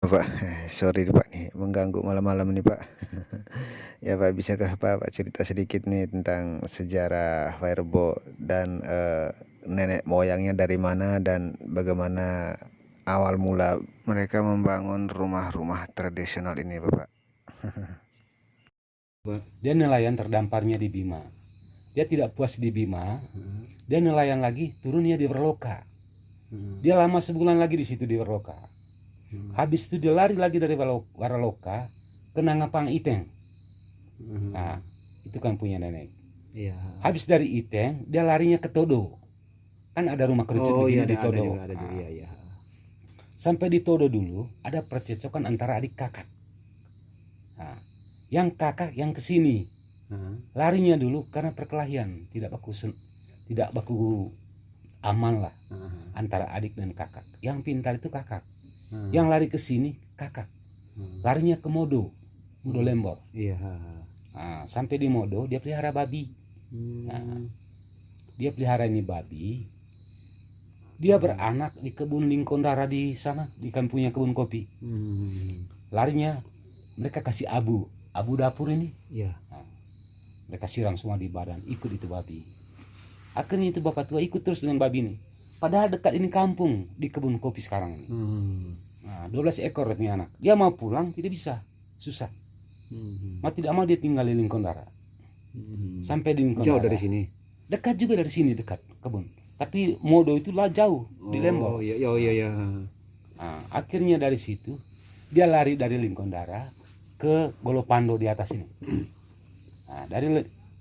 Pak, sorry nih Pak nih mengganggu malam-malam nih Pak. Ya Pak, bisakah Pak cerita sedikit nih tentang sejarah Firebo dan nenek moyangnya dari mana dan bagaimana awal mula mereka membangun rumah-rumah tradisional ini Bapak. Dia nelayan terdamparnya di Bima. Dia tidak puas di Bima, dia nelayan lagi, turunnya di Werloka. Dia lama sebulan lagi di situ di Werloka. Habis itu dia lari lagi dari Werloka ke Nangapang Iteng. Nah, itu kan punya nenek. Iya. Habis dari Iteng, dia larinya ke Todo. Kan ada rumah kerucut begini di Todo. Ada juga, iya, iya. Sampai di Todo dulu ada percecokan antara adik kakak. Nah, yang kakak yang kesini larinya dulu karena perkelahian, tidak baku aman lah antara adik dan kakak. Yang pintar itu kakak, yang lari ke sini kakak, larinya ke Modo Lembor. Iya. Nah, sampai di Modo dia pelihara babi. Nah, dia pelihara ini babi, dia beranak di kebun Lingkondara di sana, di kampungnya kebun kopi. Larinya mereka kasih abu dapur ini. Iya. Nah, mereka siram semua di badan, ikut itu babi. Akhirnya itu bapak tua ikut terus dengan babi ini. Padahal dekat ini kampung di kebun kopi sekarang ini. Nah, 12 ekor punya anak. Dia mau pulang tidak bisa, susah. Mau tidak mau dia tinggal di Lingkondara. Sampai di Lingkondara. Jauh dari sini. Dekat juga dari sini, dekat kebun. Tapi Modo itu lah jauh di Lembor. Oh iya, oh iya, iya. Nah, akhirnya dari situ dia lari dari Lingkondara ke Golopando di atas ini. Nah,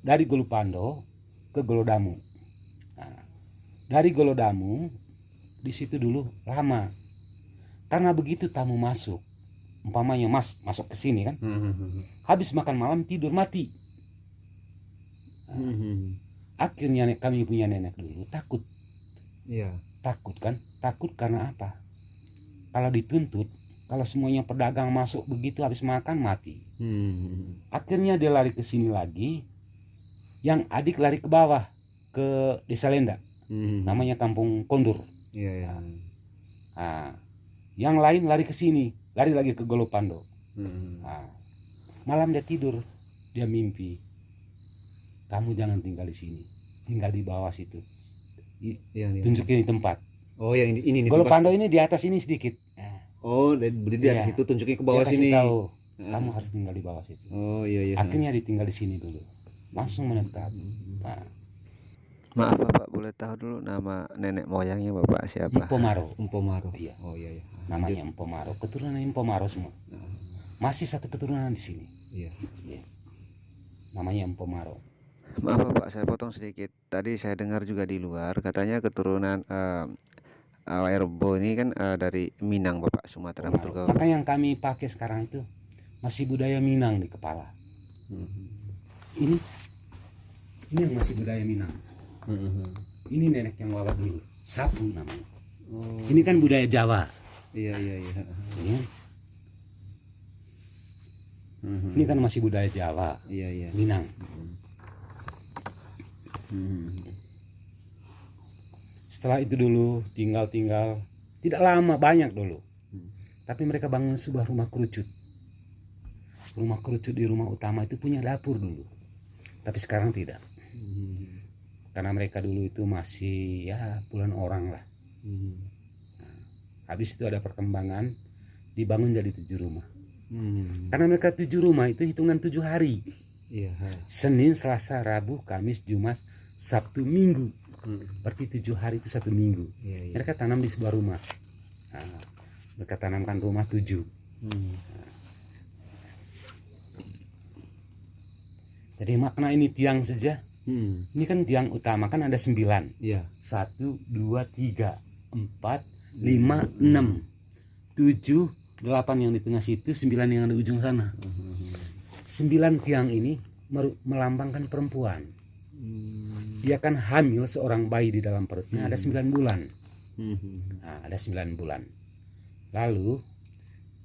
dari Golopando ke Golodamu. Nah, dari Golodamu di situ dulu lama. Karena begitu tamu masuk, umpamanya masuk ke sini kan, habis makan malam tidur mati. Akhirnya kami punya nenek dulu takut. Iya. Takut kan? Takut karena apa? Kalau dituntut, kalau semuanya pedagang masuk begitu habis makan mati. Akhirnya dia lari ke sini lagi. Yang adik lari ke bawah ke Desa Lenda. Namanya Kampung Kondur. Iya, iya. Nah, yang lain lari ke sini, lari lagi ke Golopando. Nah, malam dia tidur, dia mimpi. Kamu jangan tinggal di sini, tinggal di bawah situ. Tunjukin tempat. Oh ya, ini Golopando ini di atas ini sedikit. Nah, oh, di atas situ tunjukin ke bawah sini. Tahu, kamu harus tinggal di bawah situ. Oh iya, iya. Akhirnya ditinggal di sini dulu, langsung menetap. Nah, Maaf Bapak, boleh tahu dulu nama nenek moyangnya Bapak siapa? Empomaro. Empomaro. Iya. Oh iya, iya. Namanya Empomaro. Keturunan Empomaro semua. Masih satu keturunan di sini. Iya. Iya. Namanya Empomaro. Maaf Bapak, saya potong sedikit. Tadi saya dengar juga di luar katanya keturunan Firebo ini kan dari Minang Bapak, Sumatera, betul kah? Maka yang kami pakai sekarang itu masih budaya Minang di kepala. Ini yang masih budaya Minang. Ini nenek yang bawa dulu, sapu namanya. Ini kan budaya Jawa. Iya, iya, iya. Ini kan masih budaya Jawa. Iya, iya. Minang. Setelah itu dulu tinggal tidak lama, banyak dulu. Tapi mereka bangun sebuah rumah kerucut. Rumah kerucut di rumah utama itu punya dapur dulu. Tapi sekarang tidak. Karena mereka dulu itu masih ya puluhan orang lah. Nah, habis itu ada perkembangan, dibangun jadi 7 rumah. Karena mereka 7 rumah itu hitungan 7 hari. Iya. Senin, Selasa, Rabu, Kamis, Jumat, Sabtu, Minggu. Berarti 7 hari itu 1 minggu. Iya, iya. Mereka tanam di sebuah rumah. Nah, mereka tanamkan rumah 7. Jadi makna ini tiang saja. Ini kan tiang utama kan ada 9. Iya. 1, 2, 3, 4, 5, 6, 7, 8 yang di tengah situ, 9 yang ada ujung sana. 9 tiang ini melambangkan perempuan. Dia kan hamil seorang bayi di dalam perutnya ada 9 bulan. Nah, ada 9 bulan. Lalu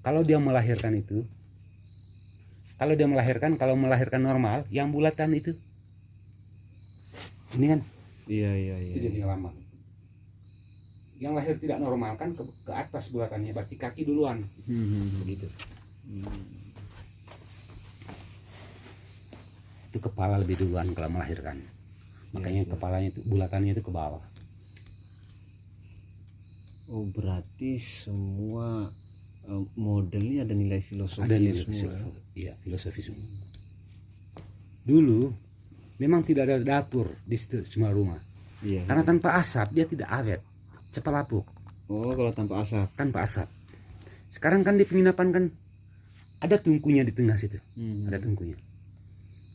kalau dia melahirkan itu, kalau melahirkan normal, yang bulatan itu, ini kan, Iya, iya, iya. itu dia lambang. yang lahir tidak normal kan ke atas bulatannya, berarti kaki duluan. Begitu. Itu kepala lebih duluan kalau melahirkan. Makanya kepalanya itu bulatannya itu ke bawah. Oh, berarti semua modelnya ada nilai filosofi Ada nilai semua. iya, filosofi semua. Dulu memang tidak ada dapur di situ semua rumah. Iya. Karena tanpa asap dia tidak awet, cepat lapuk. Oh, kalau tanpa asap. Tanpa asap. Sekarang kan di penginapan kan ada tungkunya di tengah situ. Ada tungkunya.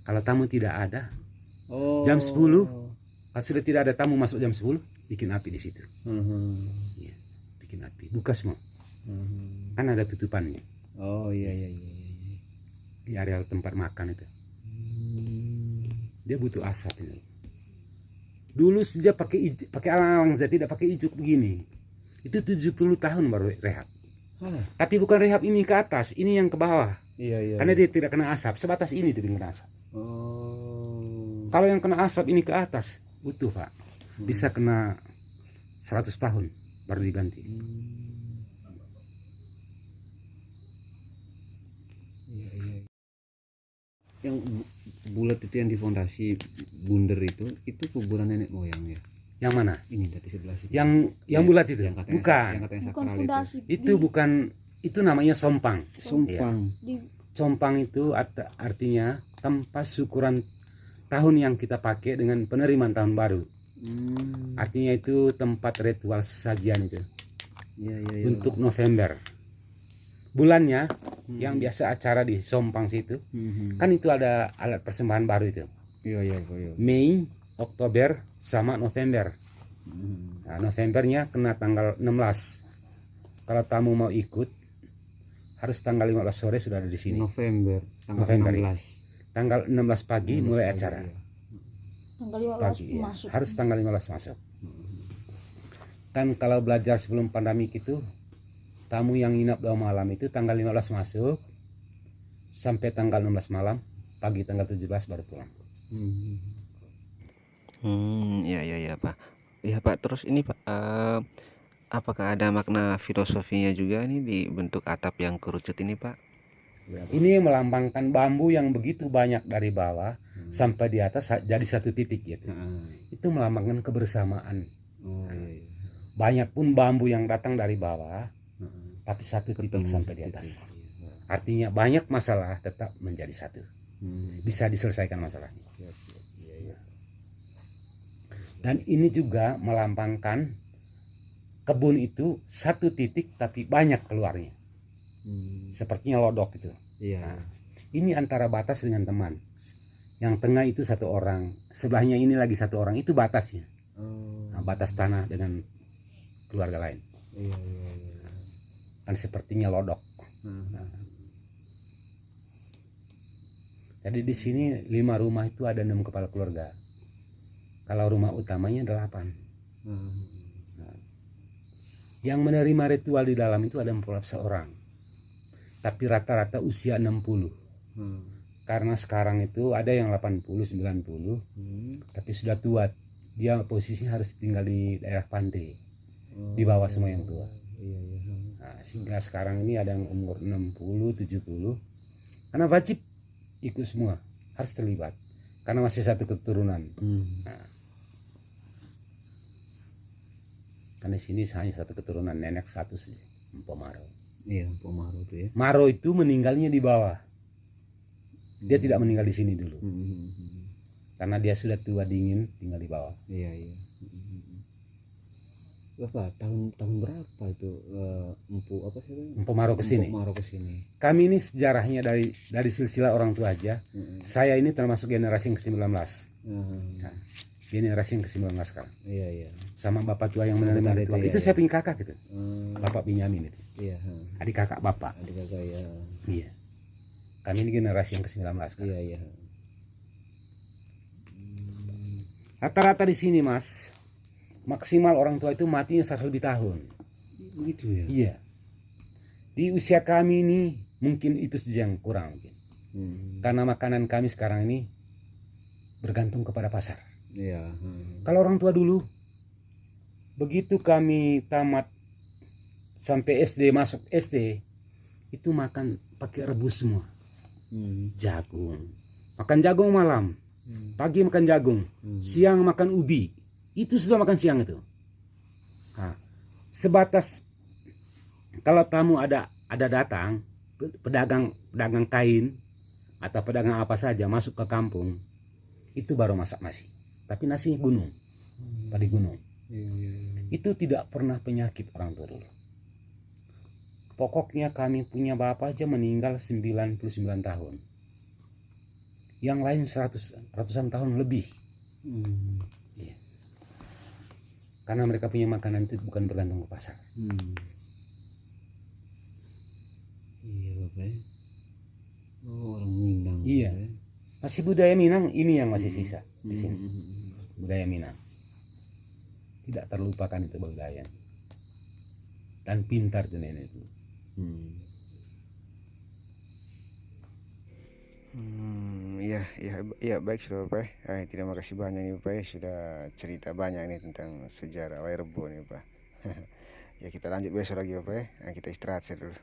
Kalau tamu tidak ada, Oh. jam 10, kalau sudah tidak ada tamu masuk jam 10, bikin api di situ. Iya, bikin api. Buka semua. Kan ada tutupannya Oh, iya iya iya. di area tempat makan itu. Dia butuh asap ini. Dulu sejak pakai alang-alang saja, tidak pakai ijuk begini. Itu 70 tahun baru rehab. Tapi bukan rehab ini ke atas, ini yang ke bawah. Iya iya. Karena dia tidak kena asap, sebatas ini dia kena asap. Oh. Kalau yang kena asap ini ke atas, butuh Pak. Bisa kena 100 tahun baru diganti. Iya iya. Yang bulat itu yang di fondasi bundar itu kuburan nenek moyang ya. Yang mana? Ini dari sebelah sini. Yang bulat itu? Yang katanya, Bukan. yang katanya Bukan sakral itu. fondasi. Itu bukan, itu namanya sompang. Sumpang. Di Compang itu artinya tempat syukuran tahun yang kita pakai dengan penerimaan tahun baru. Artinya itu tempat ritual sajian itu Iya iya iya. untuk November. Bulannya yang biasa acara di Sompang situ kan itu ada alat persembahan baru itu. Iya iya iya. Mei, Oktober sama November. Nah, Novembernya kena tanggal 16. Kalau tamu mau ikut harus tanggal 15 sore sudah ada di sini. November tanggal November, 16. Tanggal 16 pagi mulai pagi, acara. iya. tanggal 15 Pagi ya. masuk. Harus tanggal 15 masuk. Kan kalau belajar sebelum pandemi itu tamu yang nginap 2 malam itu tanggal 15 masuk sampai tanggal 16 malam, pagi tanggal 17 baru pulang. Iya iya iya Pak. Iya Pak, terus ini Pak, apakah ada makna filosofinya juga nih di bentuk atap yang kerucut ini Pak? Ini melambangkan bambu yang begitu banyak dari bawah sampai di atas jadi satu titik gitu. Itu melambangkan kebersamaan. Oh iya iya. Banyak pun bambu yang datang dari bawah, tapi satu titik Ketemu sampai di titik, atas. iya. Artinya banyak masalah tetap menjadi satu. Bisa diselesaikan masalahnya. Siap, siap. Iya iya. Dan ini juga melambangkan kebun itu satu titik tapi banyak keluarnya. Sepertinya lodok itu. Iya. Nah, ini antara batas dengan teman. Yang tengah itu satu orang, sebelahnya ini lagi satu orang, itu batasnya. Oh. Nah, batas tanah dengan keluarga lain. Iya iya iya. Kan sepertinya lodok. Jadi di sini 5 rumah itu ada 6 kepala keluarga. Kalau rumah utamanya 8. Yang menerima ritual di dalam itu ada 14 orang. Tapi rata-rata usia 60. Karena sekarang itu ada yang 80, 90. Tapi sudah tua. Dia posisinya harus tinggal di daerah pantai. Di bawah semua yang tua. Iya iya. Nah, sehingga sekarang ini ada yang umur 60, 70. Karena wajib ikut semua. Harus terlibat. Karena masih satu keturunan. Nah, karena di sini hanya satu keturunan, nenek satu sih, Mpok Maro. Iya, Mpok Maro itu ya. Maro itu meninggalnya di bawah. Dia tidak meninggal di sini dulu. Karena dia sudah tua dingin, tinggal di bawah. Iya iya. Bapak tahun berapa itu Empu apa sih? Mpok Maro ke sini. Mpok Maro ke sini. Kami ini sejarahnya dari silsilah orang tua aja. Saya ini termasuk generasi yang ke-19. Nah, generasi yang ke-19 sekarang. Iya iya. Sama bapak tua yang Sama menerima bapak ritual. itu, Itu ya, saya punya kakak gitu. Hmm, Bapak Binyamin itu. iya. Adik kakak bapak. Adik kakak ya. Iya. Kami ini generasi yang ke-19 sekarang. Iya iya. Rata-rata di sini Mas, maksimal orang tua itu matinya 100 lebih tahun. Begitu ya. Iya. Di usia kami ini mungkin itu saja yang kurang mungkin. Karena makanan kami sekarang ini bergantung kepada pasar. Iya. Kalau orang tua dulu begitu kami tamat sampai SD, masuk SD, itu makan pakai rebus semua. Jagung. Makan jagung malam. Pagi makan jagung. Siang makan ubi. Itu sudah makan siang itu. Nah, sebatas kalau tamu ada datang, pedagang kain atau pedagang apa saja masuk ke kampung, itu baru masak nasi. Tapi nasi gunung, padi gunung. Itu tidak pernah penyakit orang tua dulu. Pokoknya kami punya bapak aja meninggal 99 tahun. Yang lain ratusan tahun lebih. Iya. Karena mereka punya makanan itu bukan bergantung ke pasar. Iya Bapak ya. Oh, orang Minang. Iya. Bapak ya. Masih budaya Minang ini yang masih sisa di sini. Budaya Minang. Tidak terlupakan itu budaya. Dan pintar tuh nenek itu. Ya baik sudah Bapak. Terima kasih banyak nih Bapak sudah cerita banyak nih tentang sejarah Wairebo nih Pak. Ya kita lanjut besok lagi Bapak. Kita istirahat dulu.